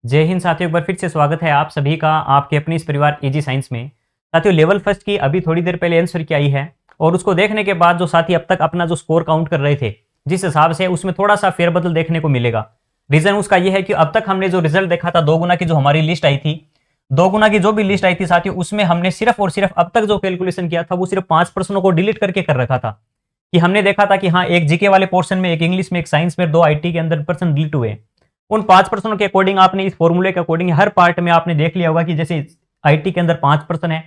जय हिंद साथियों, एक बार फिर से स्वागत है आप सभी का आपके अपने इस परिवार इजी साइंस में। साथियों, लेवल फर्स्ट की अभी थोड़ी देर पहले आंसर की आई है और उसको देखने के बाद जो साथी अब तक अपना जो स्कोर काउंट कर रहे थे, जिस हिसाब से उसमें थोड़ा सा फेरबदल देखने को मिलेगा। रीजन उसका यह है कि अब तक हमने जो रिजल्ट देखा था 2 गुना की जो हमारी लिस्ट आई थी, 2 गुना की जो भी लिस्ट आई थी साथियों, उसमें हमने सिर्फ और सिर्फ अब तक जो कैलकुलेशन किया था वो सिर्फ 5 प्रश्नों को डिलीट करके कर रखा था। कि हमने देखा था कि हाँ, एक जीके वाले पोर्शन में, एक इंग्लिश में, एक साइंस में, 2 आईटी के अंदर पर्सन डिलीट हुए। उन 5% के अकॉर्डिंग आपने इस फॉर्मूले के अकॉर्डिंग हर पार्ट में आपने देख लिया होगा कि जैसे आईटी के अंदर 5% है,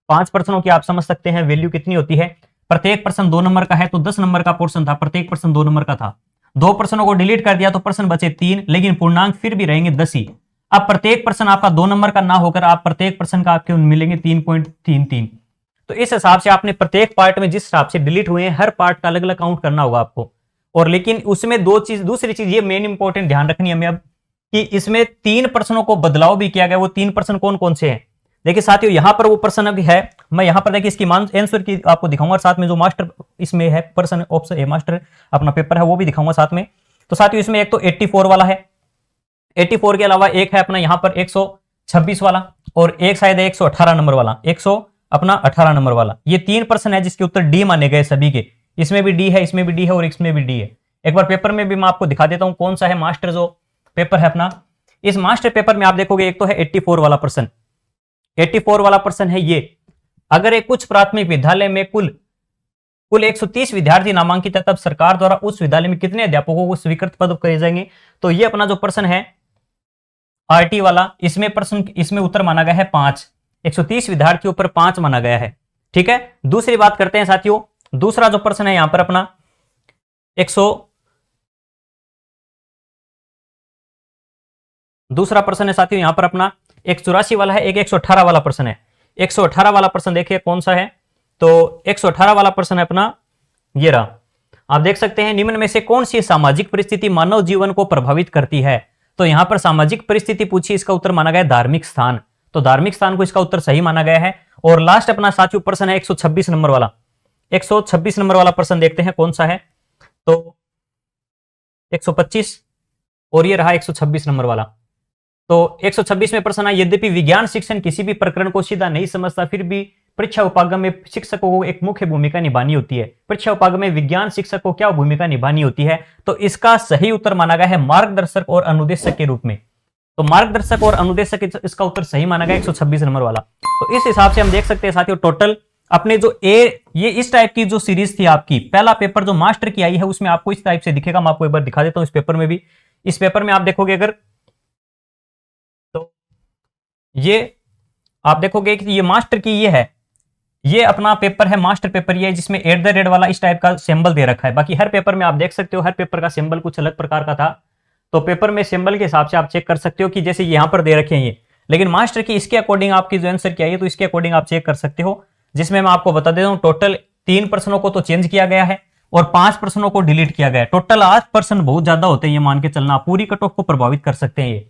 5% की आप समझ सकते हैं वैल्यू कितनी होती है। प्रत्येक पर्सन 2 नंबर का है तो 10 नंबर का पोर्शन था, प्रत्येक पर्सन 2 नंबर का था। 2 पर्सनों को डिलीट कर दिया तो पर्सन बचे 3, लेकिन पूर्णांक फिर भी रहेंगे 10 ही। अब प्रत्येक पर्सन आपका 2 नंबर का ना होकर आप प्रत्येक पर्सन का आपके मिलेंगे 3.33। तो इस हिसाब से आपने प्रत्येक पार्ट में जिस हिसाब से डिलीट हुए हैं हर पार्ट का अलग अलग काउंट करना होगा आपको। और लेकिन उसमें दूसरी चीज ये मेन इंपॉर्टेंट ध्यान रखनी है हमें अब, कि इसमें 3 पर्सनों को बदलाव भी किया गया। वो 3 पर्सन कौन कौन से हैं? देखिए साथियों, यहां पर वो पर्सन अभी है, मैं यहां पर देखिए इसकी आंसर की आपको दिखाऊंगा, साथ में जो मास्टर इसमें है पर्सन ऑप्शन ए मास्टर अपना पेपर है वो भी दिखाऊंगा साथ में। तो साथियों इसमें एक तो 84 वाला है, 84 के अलावा एक है अपना यहां पर 126 वाला, और एक शायद है 118 नंबर वाला, 118 नंबर वाला। ये 3 पर्सन है जिसके उत्तर डी माने गए सभी के। इसमें भी डी है, इसमें भी डी है और इसमें भी डी है। एक बार पेपर में भी मैं आपको दिखा देता हूं कौन सा है मास्टर जो पेपर है अपना। इस मास्टर पेपर में आप देखोगे एक तो है 84 वाला पर्सन, 84 वाला पर्सन है ये। अगर एक कुछ प्राथमिक विद्यालय में कुल 130 विद्यार्थी नामांकित है, तब सरकार द्वारा उस विद्यालय में कितने अध्यापकों को स्वीकृत पद करे जाएंगे? तो ये अपना जो पर्सन है आरटी वाला, इसमें पर्सन इसमें उत्तर माना गया है 5। 130 विद्यार्थियों पर 5 माना गया है। ठीक है, दूसरी बात करते हैं साथियों। दूसरा जो पर्सन है यहां पर अपना दूसरा पर्सन है साथियों यहां पर अपना 184 वाला है, एक 118 वाला पर्सन है। 118 वाला पर्सन देखिए कौन सा है, तो 118 वाला पर्सन है अपना ये रहा। आप देख सकते हैं निम्न में से कौन सी सामाजिक परिस्थिति मानव जीवन को प्रभावित करती है? तो यहां पर सामाजिक परिस्थिति पूछी, इसका उत्तर माना गया धार्मिक स्थान। तो धार्मिक स्थान को इसका उत्तर सही माना गया है। और लास्ट अपना साथियों पर्सन है 126 नंबर वाला, 126 नंबर वाला पर्सन देखते हैं कौन सा है, तो 125 और ये रहा 126 नंबर वाला। तो 126 में प्रश्न है, यद्यपि विज्ञान शिक्षण किसी भी प्रकरण को सीधा नहीं समझता, फिर भी परीक्षा उपागम में शिक्षकों को एक मुख्य भूमिका निभानी होती है। परीक्षा उपागम में विज्ञान शिक्षक को क्या भूमिका निभानी होती है? तो इसका सही उत्तर माना गया है मार्गदर्शक और अनुदेशक के रूप में। तो मार्गदर्शक और अनुदेशक इसका उत्तर सही माना गया 126 नंबर वाला। तो इस हिसाब से हम देख सकते हैं साथियों टोटल अपने जो ये इस टाइप की जो सीरीज थी आपकी, पहला पेपर जो मास्टर की आई है उसमें आपको इस टाइप से दिखेगा। मैं आपको एक बार दिखा देता हूं इस पेपर में भी। इस पेपर में आप देखोगे अगर, तो ये आप देखोगे कि ये मास्टर की ये है, ये अपना पेपर है मास्टर पेपर, ये जिसमें @ वाला इस टाइप का सिंबल दे रखा है। बाकी हर पेपर में आप देख सकते हो हर पेपर का सिंबल कुछ अलग प्रकार का था। तो पेपर में सिंबल के हिसाब से आप चेक कर सकते हो कि जैसे यहां पर दे रखे हैं ये, लेकिन मास्टर की इसके अकॉर्डिंग आपकी जो आंसर क्या है तो इसके अकॉर्डिंग आप चेक कर सकते हो। जिसमें मैं आपको बता देता हूं टोटल 3 पर्सनों को तो चेंज किया गया है और 5 पर्सनों को डिलीट किया गया है। टोटल 8 पर्सन बहुत ज्यादा होते हैं, ये मान के चलना पूरी कट ऑफ को प्रभावित कर सकते हैं ये।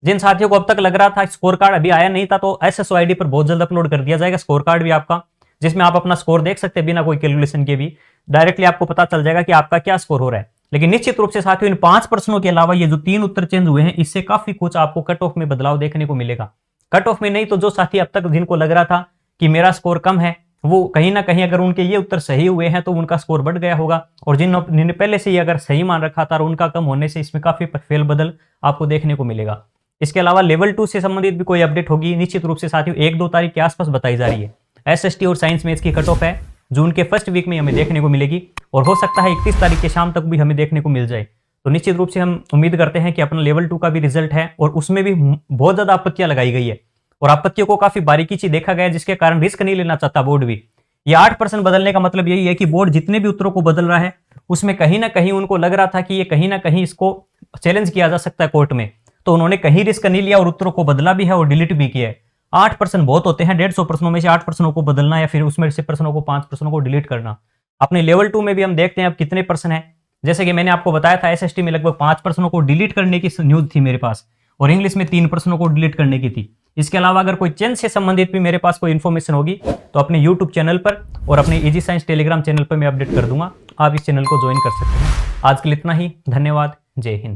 जिन साथियों को अब तक लग रहा था स्कोर कार्ड अभी आया नहीं था, तो SSOID पर बहुत जल्द अपलोड कर दिया जाएगा स्कोर कार्ड भी आपका, जिसमें आप अपना स्कोर देख सकते हैं बिना कोई कैलकुलेशन के भी। डायरेक्टली आपको पता चल जाएगा कि आपका क्या स्कोर हो रहा है। लेकिन निश्चित रूप से साथियों इन 5 प्रश्नों के अलावा ये जो 3 उत्तर चेंज हुए हैं, इससे काफी कुछ आपको कट ऑफ में बदलाव देखने को मिलेगा। कट ऑफ में नहीं तो जो साथी अब तक जिनको लग रहा था कि मेरा स्कोर कम है, वो कहीं ना कहीं अगर उनके ये उत्तर सही हुए हैं तो उनका स्कोर बढ़ गया होगा। और जिन्होंने पहले से ही अगर सही मान रखा था और उनका कम होने से इसमें काफी फेल बदल आपको देखने को मिलेगा। इसके अलावा लेवल 2 से संबंधित भी कोई अपडेट होगी निश्चित रूप से साथियों 1-2 तारीख के आसपास बताई जा रही है। SST और साइंस मैथ्स की कट ऑफ है जून के फर्स्ट वीक में हमें देखने को मिलेगी, और हो सकता है 31 तारीख के शाम तक भी हमें देखने को मिल जाए। तो निश्चित रूप से हम उम्मीद करते हैं कि अपना लेवल 2 का भी रिजल्ट है और उसमें भी बहुत ज्यादा आपत्तियां लगाई गई है और आपत्तियों को काफी बारीकी से देखा गया है, जिसके कारण रिस्क नहीं लेना चाहता बोर्ड भी। ये 8% बदलने का मतलब यही है कि बोर्ड जितने भी उत्तरों को बदल रहा है उसमें कहीं ना कहीं उनको लग रहा था कि ये कहीं ना कहीं इसको चैलेंज किया जा सकता है कोर्ट में, तो उन्होंने कहीं रिस्क नहीं लिया और उत्तरों को बदला भी है और डिलीट भी किया है। 8% बहुत होते हैं, 150 प्रश्नों में से 8 प्रश्नों को बदलना या फिर उसमें से प्रश्नों को 5 प्रश्नों को डिलीट करना। अपने लेवल 2 में भी हम देखते हैं अब कितने पर्सन है। जैसे कि मैंने आपको बताया था SST में लगभग 5 प्रश्नों को डिलीट करने की न्यूज थी मेरे पास, और इंग्लिश में 3 प्रश्नों को डिलीट करने की थी। इसके अलावा अगर कोई चेंज से संबंधित भी मेरे पास कोई इन्फॉर्मेशन होगी तो अपने यूट्यूब चैनल पर और अपने इजी साइंस टेलीग्राम चैनल पर मैं अपडेट कर दूंगा। आप इस चैनल को ज्वाइन कर सकते हैं। आज के लिए इतना ही, धन्यवाद, जय हिंद।